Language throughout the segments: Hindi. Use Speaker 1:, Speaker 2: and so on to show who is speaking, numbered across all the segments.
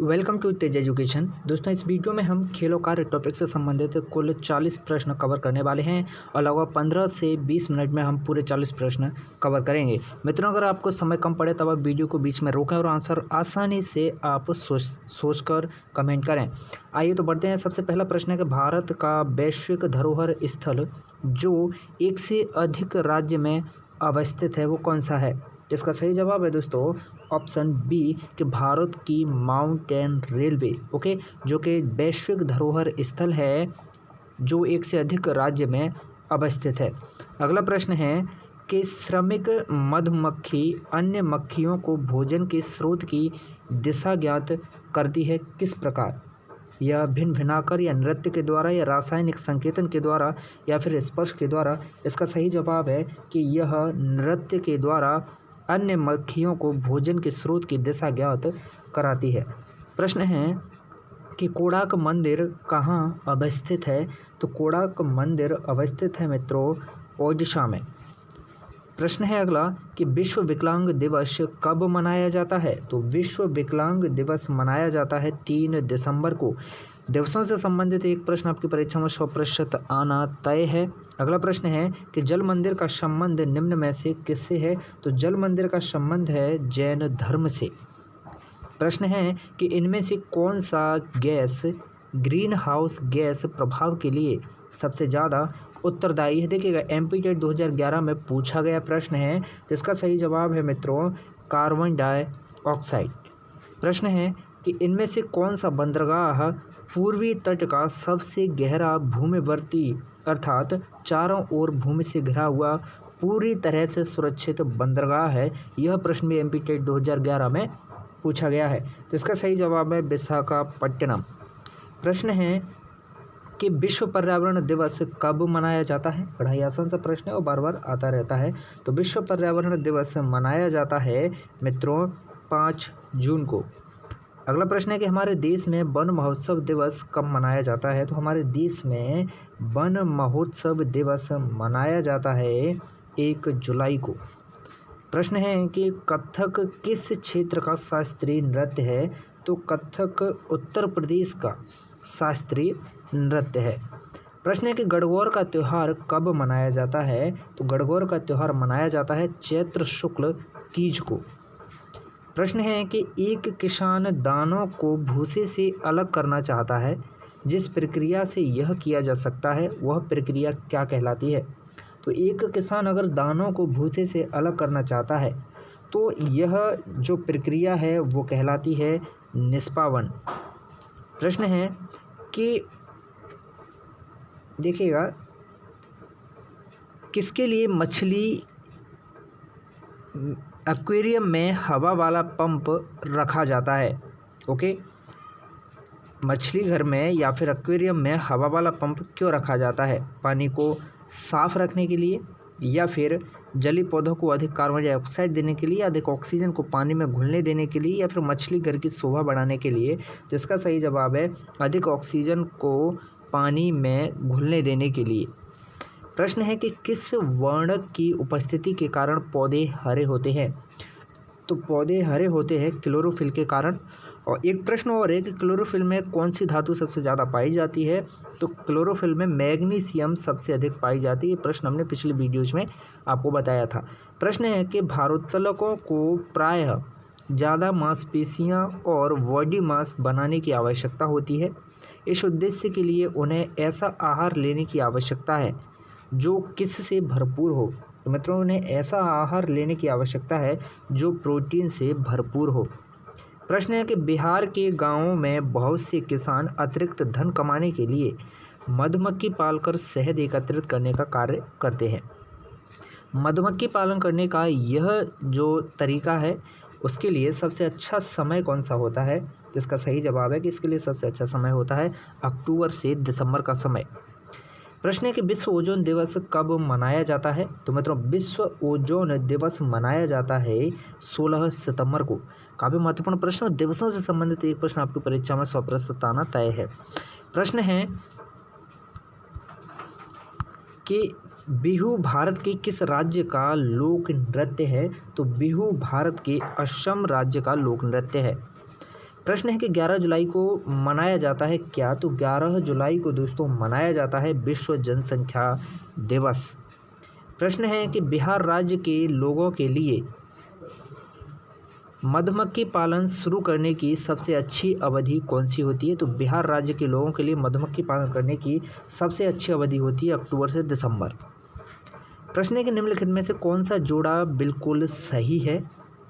Speaker 1: Welcome to Tej education. दोस्तों, इस वीडियो में हम खेलों कार्य टॉपिक से संबंधित कुल 40 प्रश्न कवर करने वाले हैं और लगभग 15 से 20 मिनट में हम पूरे 40 प्रश्न कवर करेंगे। मित्रों, अगर आपको समय कम पड़े तब आप वीडियो को बीच में रोकें और आंसर आसानी से आप सोचकर कमेंट करें। आइए तो बढ़ते हैं। सबसे पहला प्रश्न है कि भारत का वैश्विक धरोहर स्थल जो एक से अधिक राज्य में अवस्थित है वो कौन सा है? इसका सही जवाब है दोस्तों ऑप्शन बी कि भारत की माउंटेन रेलवे, ओके, जो कि वैश्विक धरोहर स्थल है जो एक से अधिक राज्य में अवस्थित है। अगला प्रश्न है कि श्रमिक मधुमक्खी अन्य मक्खियों को भोजन के स्रोत की दिशा ज्ञात करती है किस प्रकार? यह भिन्न भिनाकर या नृत्य के द्वारा या रासायनिक संकेतन के द्वारा या फिर स्पर्श के द्वारा? इसका सही जवाब है कि यह नृत्य के द्वारा अन्य मक्खियों को भोजन के स्रोत की दिशा ज्ञात कराती है। प्रश्न है कि कोणार्क मंदिर कहाँ अवस्थित है? तो कोणार्क मंदिर अवस्थित है मित्रों ओडिशा में। प्रश्न है अगला कि विश्व विकलांग दिवस कब मनाया जाता है? तो विश्व विकलांग दिवस मनाया जाता है 3 दिसंबर को। दिवसों से संबंधित एक प्रश्न आपकी परीक्षा में 100% आना तय है। अगला प्रश्न है कि जल मंदिर का संबंध निम्न में से किससे है? तो जल मंदिर का संबंध है जैन धर्म से। प्रश्न है कि इनमें से कौन सा गैस ग्रीन हाउस गैस प्रभाव के लिए सबसे ज़्यादा उत्तरदायी है? देखिएगा, एमपी टेट 2011 में पूछा गया प्रश्न है, जिसका सही जवाब है मित्रों कार्बन डाइऑक्साइड। प्रश्न है कि इनमें से कौन सा बंदरगाह पूर्वी तट का सबसे गहरा भूमिवर्ती अर्थात चारों ओर भूमि से घिरा हुआ पूरी तरह से सुरक्षित बंदरगाह है? यह प्रश्न भी एमपी टेट 2011 में पूछा गया है। तो इसका सही जवाब है विशाखापट्टनम। प्रश्न है कि विश्व पर्यावरण दिवस कब मनाया जाता है? बड़ा ही आसान सा प्रश्न है और बार बार आता रहता है। तो विश्व पर्यावरण दिवस मनाया जाता है मित्रों 5 जून को। अगला प्रश्न है कि हमारे देश में वन महोत्सव दिवस कब मनाया जाता है? तो हमारे देश में वन महोत्सव दिवस मनाया जाता है 1 जुलाई को। प्रश्न है कि कथक किस क्षेत्र का शास्त्रीय नृत्य है? तो कथक उत्तर प्रदेश का शास्त्रीय नृत्य है। प्रश्न है कि गणगौर का त्यौहार कब मनाया जाता है? तो गणगौर का त्यौहार मनाया जाता है चैत्र शुक्ल तीज को। प्रश्न है कि एक किसान दानों को भूसे से अलग करना चाहता है, जिस प्रक्रिया से यह किया जा सकता है वह प्रक्रिया क्या कहलाती है? तो एक किसान अगर दानों को भूसे से अलग करना चाहता है तो यह जो प्रक्रिया है वो कहलाती है निष्पावन। प्रश्न है कि देखिएगा, किसके लिए मछली एक्वेरियम में हवा वाला पंप रखा जाता है? ओके, मछली घर में या फिर एक्वेरियम में हवा वाला पंप क्यों रखा जाता है? पानी को साफ रखने के लिए, या फिर जलीय पौधों को अधिक कार्बन डाइऑक्साइड देने के लिए, अधिक ऑक्सीजन को पानी में घुलने देने के लिए, या फिर मछली घर की शोभा बढ़ाने के लिए? जिसका सही जवाब है अधिक ऑक्सीजन को पानी में घुलने देने के लिए। प्रश्न है कि किस वर्णक की उपस्थिति के कारण पौधे हरे होते हैं? तो पौधे हरे होते हैं क्लोरोफिल के कारण। और एक प्रश्न और है कि क्लोरोफिल में कौन सी धातु सबसे ज़्यादा पाई जाती है? तो क्लोरोफिल में मैग्नीशियम सबसे अधिक पाई जाती है। प्रश्न हमने पिछले वीडियोज में आपको बताया था। प्रश्न है कि भारोत्तोलकों को प्रायः ज़्यादा मांसपेशियां और बॉडी मास बनाने की आवश्यकता होती है। इस उद्देश्य के लिए उन्हें ऐसा आहार लेने की आवश्यकता है जो किससे भरपूर हो? तो मित्रों, उन्हें ऐसा आहार लेने की आवश्यकता है जो प्रोटीन से भरपूर हो। प्रश्न है कि बिहार के गांवों में बहुत से किसान अतिरिक्त धन कमाने के लिए मधुमक्खी पालकर शहद एकत्रित करने का कार्य करते हैं। मधुमक्खी पालन करने का यह जो तरीका है उसके लिए सबसे अच्छा समय कौन सा होता है? जिसका सही जवाब है कि इसके लिए सबसे अच्छा समय होता है अक्टूबर से दिसंबर का समय। प्रश्न है कि विश्व ओजोन दिवस कब मनाया जाता है? तो मित्रों, विश्व ओजोन दिवस मनाया जाता है 16 सितंबर को। काफ़ी महत्वपूर्ण प्रश्न, दिवसों से संबंधित एक प्रश्न आपकी परीक्षा में 100% आना तय है। प्रश्न है कि बिहू भारत के किस राज्य का लोक नृत्य है? तो बिहू भारत के असम राज्य का लोक नृत्य है। प्रश्न है कि 11 जुलाई को मनाया जाता है क्या? तो 11 जुलाई को दोस्तों मनाया जाता है विश्व जनसंख्या दिवस। प्रश्न है कि बिहार राज्य के लोगों के लिए मधुमक्खी पालन शुरू करने की सबसे अच्छी अवधि कौन सी होती है? तो बिहार राज्य के लोगों के लिए मधुमक्खी पालन करने की सबसे अच्छी अवधि होती है अक्टूबर से दिसंबर। प्रश्न है कि निम्नलिखित में से कौन सा जोड़ा बिल्कुल सही है?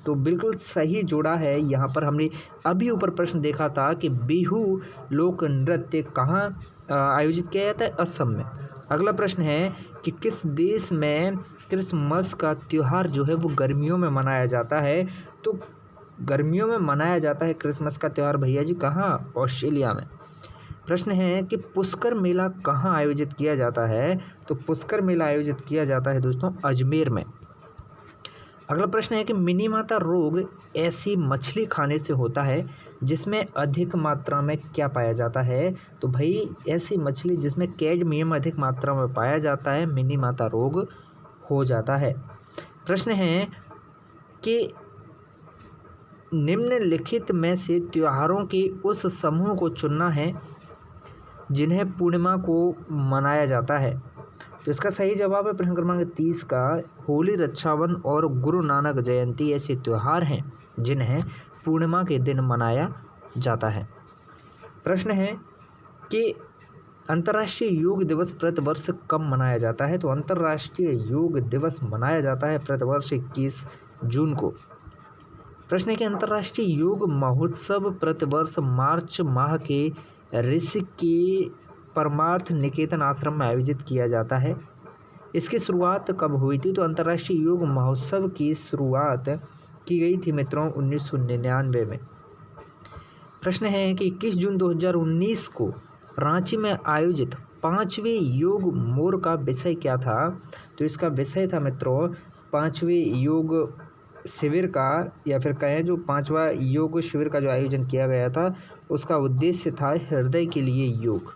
Speaker 1: तो बिल्कुल सही जोड़ा है यहाँ पर हमने अभी ऊपर प्रश्न देखा था कि बिहू लोक नृत्य कहाँ आयोजित किया जाता है? असम में। अगला प्रश्न है कि किस देश में क्रिसमस का त्यौहार जो है वो गर्मियों में मनाया जाता है? तो गर्मियों में मनाया जाता है क्रिसमस का त्यौहार भैया जी, कहाँ? ऑस्ट्रेलिया में। प्रश्न है कि पुष्कर मेला कहाँ आयोजित किया जाता है? तो पुष्कर मेला आयोजित किया जाता है दोस्तों अजमेर में। अगला प्रश्न है कि मिनी माता रोग ऐसी मछली खाने से होता है जिसमें अधिक मात्रा में क्या पाया जाता है? तो भाई ऐसी मछली जिसमें कैडमियम अधिक मात्रा में पाया जाता है मिनी माता रोग हो जाता है। प्रश्न है कि निम्नलिखित में से त्योहारों के उस समूह को चुनना है जिन्हें पूर्णिमा को मनाया जाता है। तो इसका सही जवाब है प्रश्न क्रमांक 30 का होली, रक्षाबंधन और गुरु नानक जयंती ऐसे त्यौहार हैं जिन्हें पूर्णिमा के दिन मनाया जाता है। प्रश्न है कि अंतर्राष्ट्रीय योग दिवस प्रतिवर्ष कब मनाया जाता है? तो अंतर्राष्ट्रीय योग दिवस मनाया जाता है प्रतिवर्ष 21 जून को। प्रश्न है कि अंतर्राष्ट्रीय योग महोत्सव प्रतिवर्ष मार्च माह के ऋषि के परमार्थ निकेतन आश्रम में आयोजित किया जाता है। इसकी शुरुआत कब हुई थी? तो अंतर्राष्ट्रीय योग महोत्सव की शुरुआत की गई थी मित्रों 1999 में। प्रश्न है कि 21 जून 2019 को रांची में आयोजित 5वें योग मोर का विषय क्या था? तो इसका विषय था मित्रों 5वें योग शिविर का, या फिर कहें जो 5वां योग शिविर का जो आयोजन किया गया था उसका उद्देश्य था हृदय के लिए योग।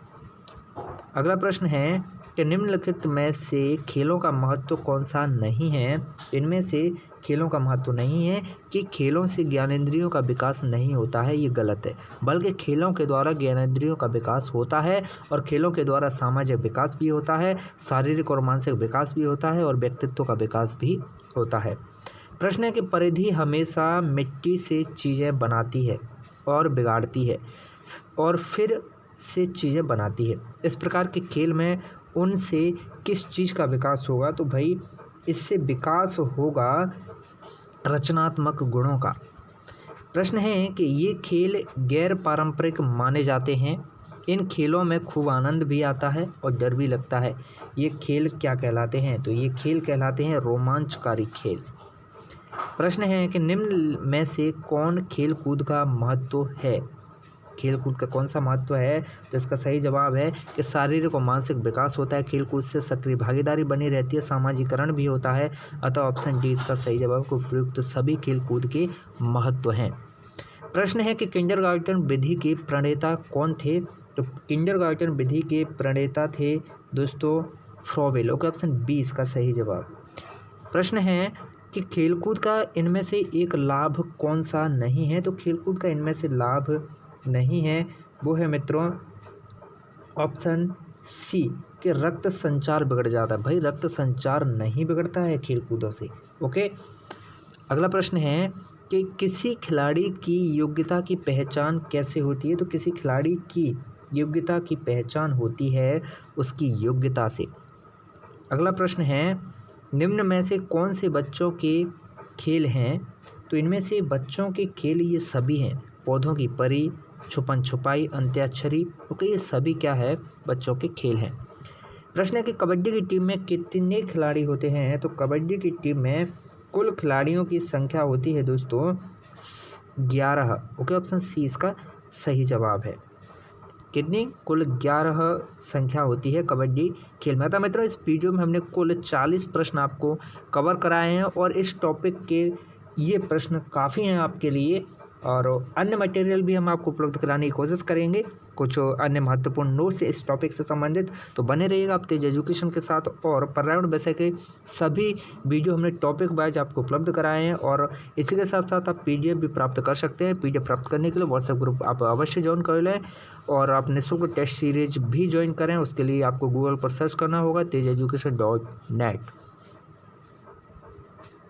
Speaker 1: अगला प्रश्न है कि निम्नलिखित में से खेलों का महत्व कौन सा नहीं है? इनमें से खेलों का महत्व नहीं है कि खेलों से ज्ञानेंद्रियों का विकास नहीं होता है, ये गलत है, बल्कि खेलों के द्वारा ज्ञानेंद्रियों का विकास होता है और खेलों के द्वारा सामाजिक विकास भी होता है, शारीरिक और मानसिक विकास भी होता है और व्यक्तित्व का विकास भी होता है। प्रश्न है कि परिधि हमेशा मिट्टी से चीज़ें बनाती है और बिगाड़ती है और फिर से चीज़ें बनाती है। इस प्रकार के खेल में उनसे किस चीज़ का विकास होगा? तो भाई इससे विकास होगा रचनात्मक गुणों का। प्रश्न है कि ये खेल गैर पारंपरिक माने जाते हैं। इन खेलों में खूब आनंद भी आता है और डर भी लगता है। ये खेल क्या कहलाते हैं? तो ये खेल कहलाते हैं रोमांचकारी खेल। प्रश्न है कि निम्न में से कौन खेल कूद का महत्व है? खेल कूद का कौन सा महत्व है? तो इसका सही जवाब है कि शारीरिक और मानसिक विकास होता है, खेल कूद से सक्रिय भागीदारी बनी रहती है, सामाजिकरण भी होता है। अतः ऑप्शन डी इसका सही जवाब को उपयुक्त सभी खेल कूद के महत्व हैं। प्रश्न है कि किंडरगार्टन विधि के प्रणेता कौन थे? तो किंडरगार्टन विधि के प्रणेता थे दोस्तों फ्रॉवेल। ओके, ऑप्शन बी इसका सही जवाब। प्रश्न है कि खेलकूद का इनमें से एक लाभ कौन सा नहीं है? तो खेलकूद का इनमें से लाभ नहीं है, वो है मित्रों ऑप्शन सी कि रक्त संचार बिगड़ जाता है। भाई रक्त संचार नहीं बिगड़ता है खेलकूदों से। ओके, अगला प्रश्न है कि किसी खिलाड़ी की योग्यता की पहचान कैसे होती है? तो किसी खिलाड़ी की योग्यता की पहचान होती है उसकी योग्यता से। अगला प्रश्न है निम्न में से कौन से बच्चों के खेल हैं? तो इनमें से बच्चों के खेल ये सभी हैं, पौधों की परी, छुपन छुपाई, अंत्याक्षरी। ओके, ये सभी क्या है? बच्चों के खेल हैं। प्रश्न है कि कबड्डी की टीम में कितने खिलाड़ी होते हैं? तो कबड्डी की टीम में कुल खिलाड़ियों की संख्या होती है दोस्तों 11। ओके, ऑप्शन सी इसका सही जवाब है। कितनी? कुल 11 संख्या होती है कबड्डी खेल में। तो मित्रों इस वीडियो में हमने कुल 40 प्रश्न आपको कवर कराए हैं और इस टॉपिक के ये प्रश्न काफ़ी हैं आपके लिए और अन्य मटेरियल भी हम आपको उपलब्ध कराने की कोशिश करेंगे, कुछ अन्य महत्वपूर्ण नोट्स इस टॉपिक से संबंधित। तो बने रहिएगा आप तेज एजुकेशन के साथ। और पर्यावरण विषय के सभी वीडियो हमने टॉपिक वाइज आपको उपलब्ध कराए हैं और इसी के साथ साथ आप पीडीएफ भी प्राप्त कर सकते हैं। पीडीएफ प्राप्त करने के लिए व्हाट्सएप ग्रुप आप अवश्य ज्वाइन कर लें और आप निःशुल्क टेस्ट सीरीज भी ज्वाइन करें। उसके लिए आपको गूगल पर सर्च करना होगा tejeducation.net।